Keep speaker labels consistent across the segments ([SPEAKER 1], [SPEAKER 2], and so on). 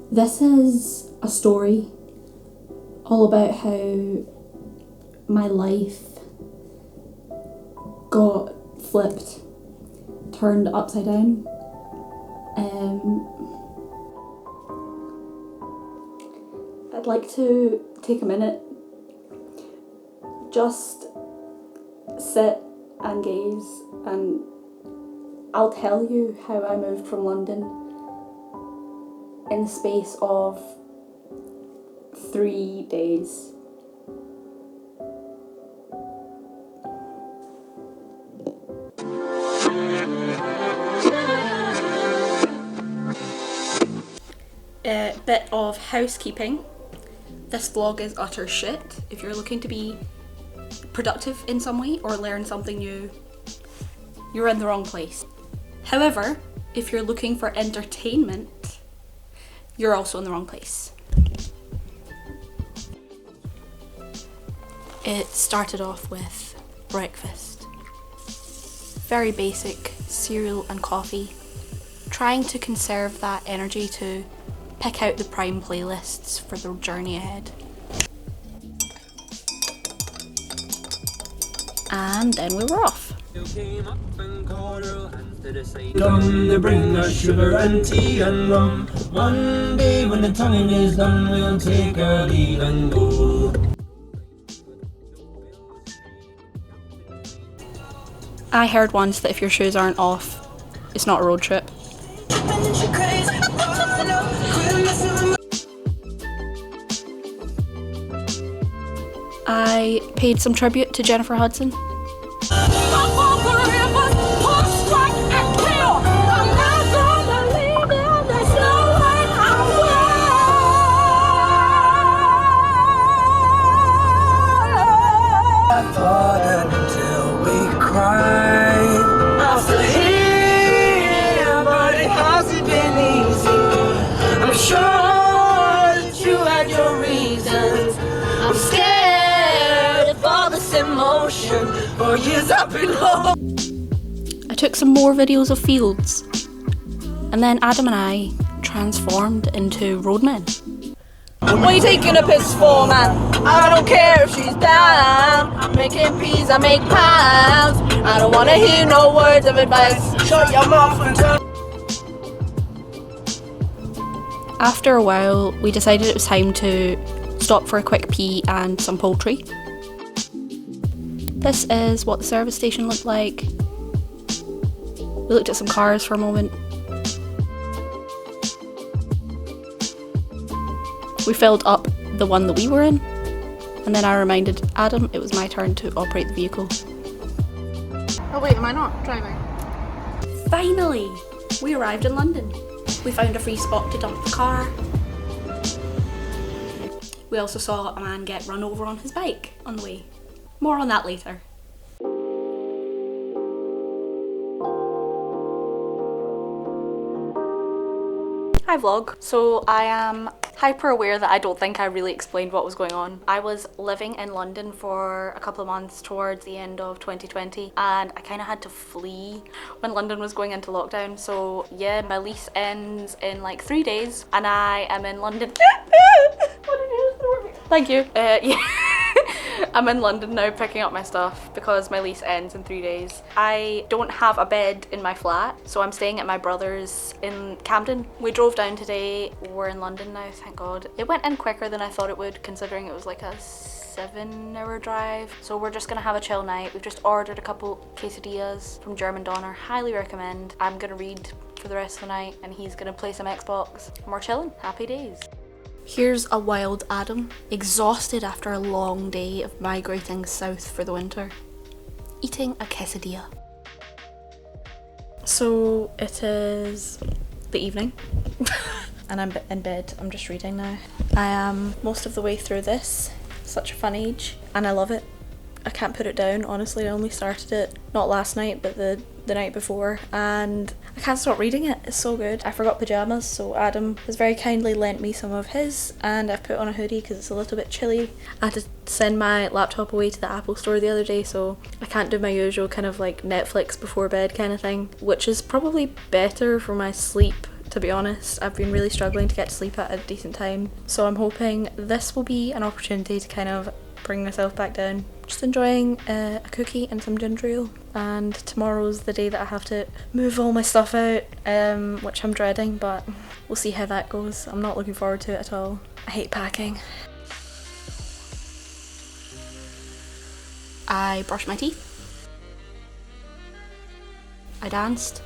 [SPEAKER 1] This is a story all about how my life got flipped, turned upside down. I'd like to take a minute, just sit and gaze, and I'll tell you how I moved from London in the space of 3 days. A bit of housekeeping. This vlog is utter shit. If you're looking to be productive in some way or learn something new, you're in the wrong place. However, if you're looking for entertainment, you're also in the wrong place. It started off with breakfast. Very basic cereal and coffee. Trying to conserve that energy to pick out the prime playlists for the journey ahead. And then we were off.
[SPEAKER 2] They bring us sugar and tea and rum. One day when the tonguing is done, we'll take our leave and go.
[SPEAKER 1] I heard once that if your shoes aren't off, it's not a road trip. I paid some tribute to Jennifer Hudson.
[SPEAKER 2] I thought until we cried. I'm still here, but it hasn't been easy. I'm sure that you had your reasons. I'm scared of all this emotion. For years I've been home.
[SPEAKER 1] I took some more videos of fields, and then Adam and I transformed into roadmen.
[SPEAKER 3] What are you taking a piss for, man? I don't care if she's down. I'm making peas, I make pounds. I don't wanna hear no words of advice. Shut your mouth and turn.
[SPEAKER 1] After a while, we decided it was time to stop for a quick pee and some poultry. This is what the service station looked like. We looked at some cars for a moment. We filled up the one that we were in, and then I reminded Adam it was my turn to operate the vehicle.
[SPEAKER 3] Oh wait, am I not driving?
[SPEAKER 1] Finally! We arrived in London. We found a free spot to dump the car. We also saw a man get run over on his bike on the way. More on that later. Hi vlog. So I am hyper aware that I don't think I really explained what was going on. I was living in London for a couple of months towards the end of 2020, and I kind of had to flee when London was going into lockdown. So yeah, my lease ends in like 3 days and I am in London. What did you just throw at me? Thank you. Yeah. I'm in London now picking up my stuff because my lease ends in 3 days. I don't have a bed in my flat, so I'm staying at my brother's in Camden. We drove down today. We're in London now, thank God. It went in quicker than I thought it would, considering it was like a 7-hour drive. So we're just gonna have a chill night. We've just ordered a couple quesadillas from German Donner. Highly recommend. I'm gonna read for the rest of the night and he's gonna play some Xbox. And we're chilling. Happy days. Here's a wild Adam, exhausted after a long day of migrating south for the winter, eating a quesadilla. So it is the evening and I'm in bed. I'm just reading now. I am most of the way through this. Such a fun age and I love it. I can't put it down, honestly. I only started it not last night but the night before and I can't stop reading it. It's so good. I forgot pyjamas, so Adam has very kindly lent me some of his and I've put on a hoodie because it's a little bit chilly. I had to send my laptop away to the Apple store the other day, so I can't do my usual kind of like Netflix before bed kind of thing, which is probably better for my sleep to be honest. I've been really struggling to get to sleep at a decent time. So I'm hoping this will be an opportunity to kind of bring myself back down. Just enjoying a cookie and some ginger ale. And tomorrow's the day that I have to move all my stuff out, which I'm dreading, but we'll see how that goes. I'm not looking forward to it at all. I hate packing. I brushed my teeth. I danced.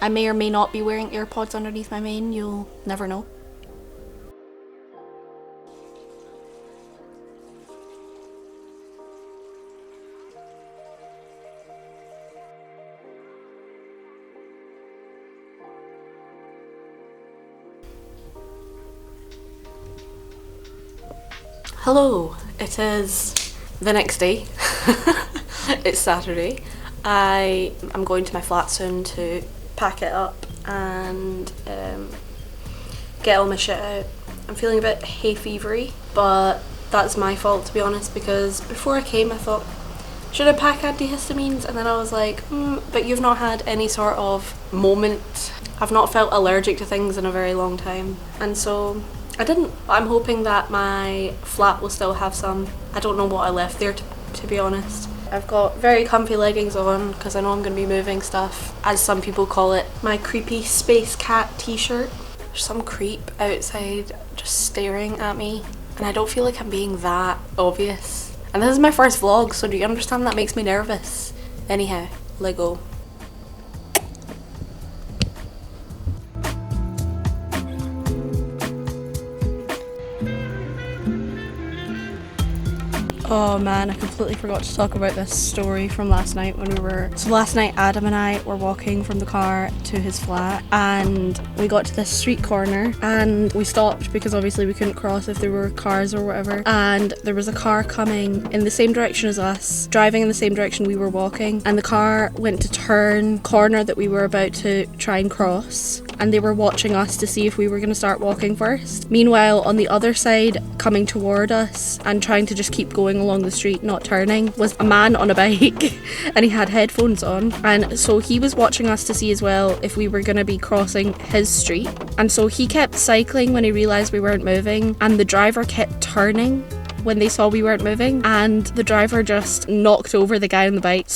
[SPEAKER 1] I may or may not be wearing AirPods underneath my mane, you'll never know. Hello, it is the next day. It's Saturday. I'm going to my flat soon to pack it up and get all my shit out. I'm feeling a bit hay fevery, but that's my fault to be honest, because before I came I thought, should I pack antihistamines? And then I was like, but you've not had any sort of moment. I've not felt allergic to things in a very long time, and so I didn't. I'm hoping that my flat will still have some. I don't know what I left there to be honest. I've got very comfy leggings on because I know I'm going to be moving stuff, as some people call it. My creepy space cat t-shirt. There's some creep outside just staring at me, and I don't feel like I'm being that obvious. And this is my first vlog, so do you understand that makes me nervous? Anyhow, let go. Oh man, I completely forgot to talk about this story from last night when we were... So last night Adam and I were walking from the car to his flat, and we got to this street corner and we stopped because obviously we couldn't cross if there were cars or whatever, and there was a car coming in the same direction as us, driving in the same direction we were walking, and the car went to turn corner that we were about to try and cross, and they were watching us to see if we were going to start walking first. Meanwhile, on the other side, coming toward us and trying to just keep going along the street, not turning, was a man on a bike and he had headphones on, and so he was watching us to see as well if we were going to be crossing his street, and so he kept cycling when he realised we weren't moving, and the driver kept turning when they saw we weren't moving, and the driver just knocked over the guy on the bike.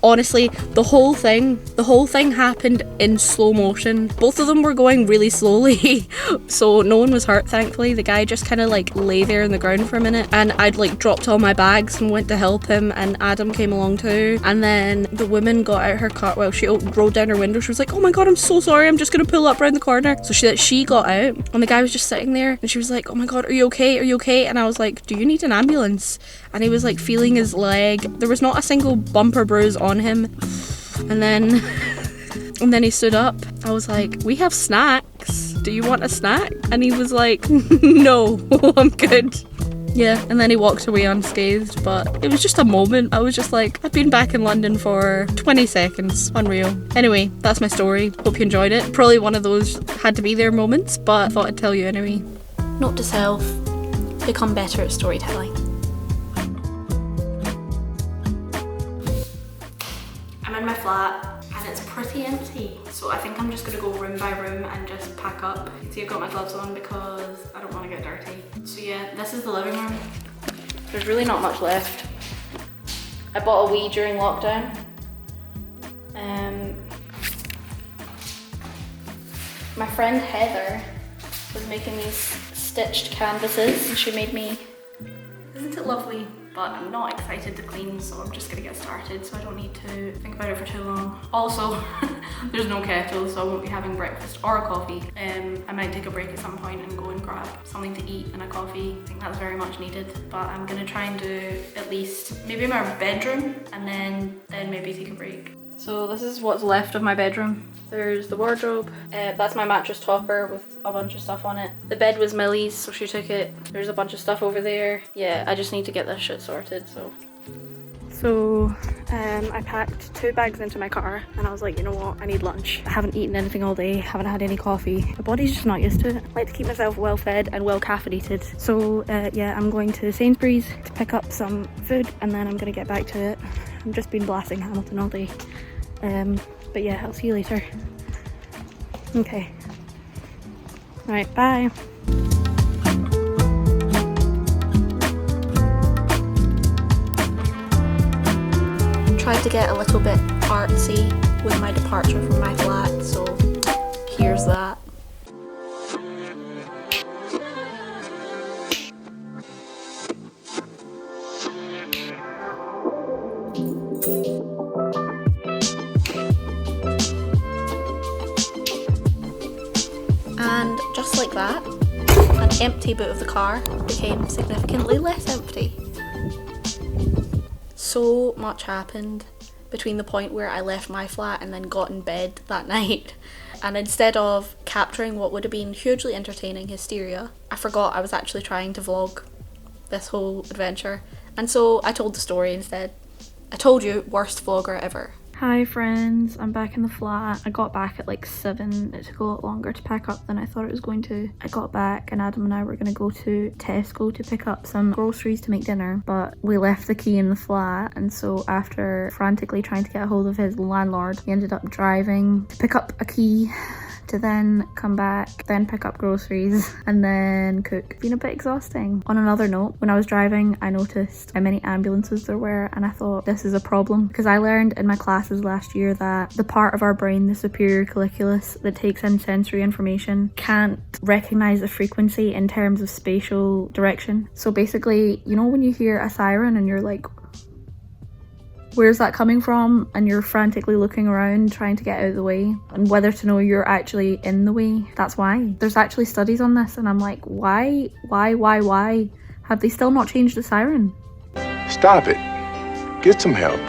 [SPEAKER 1] Honestly, the whole thing happened in slow motion. Both of them were going really slowly, so no one was hurt, thankfully. The guy just kind of like lay there on the ground for a minute, and I'd like dropped all my bags and went to help him, and Adam came along too. And then the woman got out her car, well, she rolled down her window. She was like, oh my god, I'm so sorry, I'm just gonna pull up around the corner. So she got out, and the guy was just sitting there, and she was like, oh my god, are you okay? Are you okay? And I was like, do you need an ambulance? And he was like feeling his leg. There was not a single bumper bruise on him. And then he stood up. I was like, we have snacks. Do you want a snack? And he was like, no, I'm good. Yeah, and then he walked away unscathed, but it was just a moment. I was just like, I've been back in London for 20 seconds. Unreal. Anyway, that's my story. Hope you enjoyed it. Probably one of those had to be there moments, but I thought I'd tell you anyway. Note to self, become better at storytelling. I'm in my flat and it's pretty empty, so I think I'm just gonna go room by room and just pack up. See, I've got my gloves on because I don't want to get dirty. So yeah, this is the living room. There's really not much left. I bought a Wii during lockdown. My friend Heather was making these stitched canvases and she made me, isn't it lovely? But I'm not excited to clean, so I'm just gonna get started so I don't need to think about it for too long. Also, there's no kettle, so I won't be having breakfast or a coffee. I might take a break at some point and go and grab something to eat and a coffee. I think that's very much needed, but I'm gonna try and do at least maybe my bedroom and then maybe take a break. So this is what's left of my bedroom. There's the wardrobe. That's my mattress topper with a bunch of stuff on it. The bed was Millie's, so she took it. There's a bunch of stuff over there. Yeah, I just need to get this shit sorted, so. I packed 2 bags into my car and I was like, you know what, I need lunch. I haven't eaten anything all day, haven't had any coffee. My body's just not used to it. I like to keep myself well fed and well caffeinated. So yeah, I'm going to Sainsbury's to pick up some food and then I'm gonna get back to it. I've just been blasting Hamilton all day. But yeah, I'll see you later. Okay. Alright, bye. Tried to get a little bit artsy with my departure from my flat, so here's that. And just like that, an empty boot of the car became significantly less empty. So much happened between the point where I left my flat and then got in bed that night. And instead of capturing what would have been hugely entertaining hysteria, I forgot I was actually trying to vlog this whole adventure. And so I told the story instead. I told you, worst vlogger ever. Hi friends, I'm back in the flat. I got back at like 7. It took a lot longer to pack up than I thought it was going to. I got back and Adam and I were going to go to Tesco to pick up some groceries to make dinner, but we left the key in the flat, and so after frantically trying to get a hold of his landlord, he ended up driving to pick up a key to then come back, then pick up groceries, and then cook. It's been a bit exhausting. On another note, when I was driving, I noticed how many ambulances there were, and I thought this is a problem, because I learned in my classes last year that the part of our brain, the superior colliculus, that takes in sensory information can't recognize the frequency in terms of spatial direction. So basically, you know when you hear a siren and you're like, where's that coming from? And you're frantically looking around trying to get out of the way, and whether to know you're actually in the way. That's why. There's actually studies on this, and I'm like, why? Have they still not changed the siren?
[SPEAKER 4] Stop it. Get some help.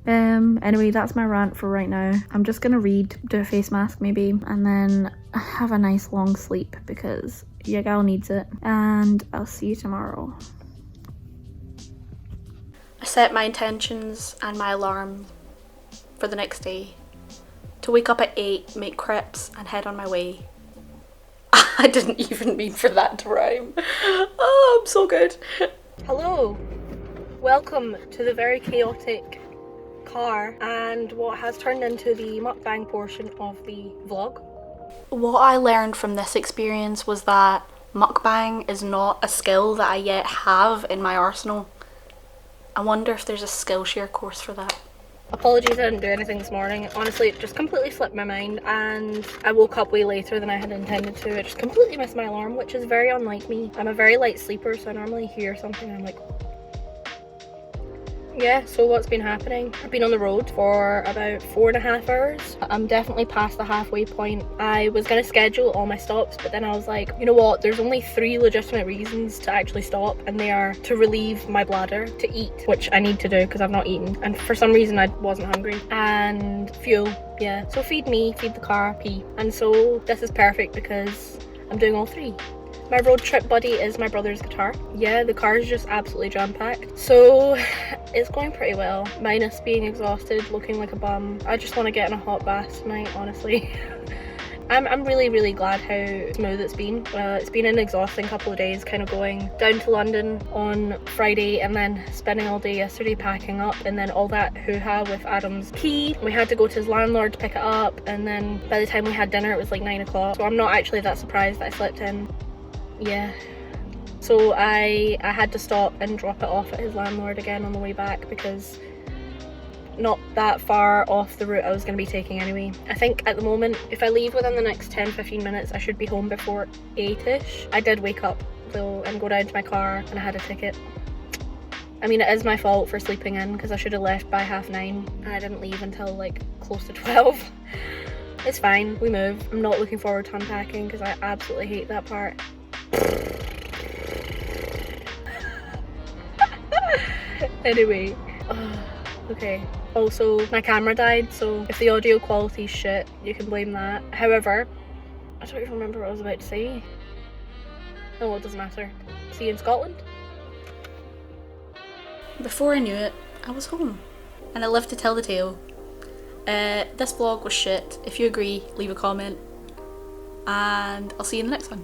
[SPEAKER 1] Anyway, that's my rant for right now. I'm just gonna read, do a face mask maybe, and then have a nice long sleep because your gal needs it. And I'll see you tomorrow. I set my intentions and my alarm for the next day to wake up at 8, make crepes, and head on my way. I didn't even mean for that to rhyme. Oh, I'm so good.
[SPEAKER 3] Hello, welcome to the very chaotic car and what has turned into the mukbang portion of the vlog.
[SPEAKER 1] What I learned from this experience was that mukbang is not a skill that I yet have in my arsenal. I wonder if there's a Skillshare course for that.
[SPEAKER 3] Apologies, I didn't do anything this morning. Honestly, it just completely slipped my mind and I woke up way later than I had intended to. I just completely missed my alarm, which is very unlike me. I'm a very light sleeper, so I normally hear something and I'm like... Yeah, so what's been happening? I've been on the road for about 4.5 hours. I'm definitely past the halfway point. I was going to schedule all my stops, but then I was like, you know what? There's only 3 legitimate reasons to actually stop, and they are to relieve my bladder, to eat, which I need to do because I've not eaten, and for some reason I wasn't hungry, and fuel. Yeah, so feed me, feed the car, pee. And so this is perfect because I'm doing all 3. My road trip buddy is my brother's guitar. Yeah, the car is just absolutely jam-packed. So it's going pretty well, minus being exhausted, looking like a bum. I just want to get in a hot bath tonight, honestly. I'm really glad how smooth it's been. It's been an exhausting couple of days, kind of going down to London on Friday and then spending all day yesterday packing up, and then all that hoo-ha with Adam's key. We had to go to his landlord to pick it up, and then by the time we had dinner it was like 9 o'clock. So I'm not actually that surprised that I slept in. Yeah, so I had to stop and drop it off at his landlord again on the way back because not that far off the route I was going to be taking anyway. I think at the moment, if I leave within the next 10-15 minutes, I should be home before 8ish. I did wake up though and go down to my car and I had a ticket. I mean, it is my fault for sleeping in because I should have left by 9:30 and I didn't leave until like close to 12. It's fine, we move. I'm not looking forward to unpacking because I absolutely hate that part. Anyway, okay. Also, my camera died, so if the audio quality's shit, you can blame that. However, I don't even remember what I was about to say. Oh, it doesn't matter. See you in Scotland?
[SPEAKER 1] Before I knew it, I was home. And I lived to tell the tale. This vlog was shit. If you agree, leave a comment. And I'll see you in the next one.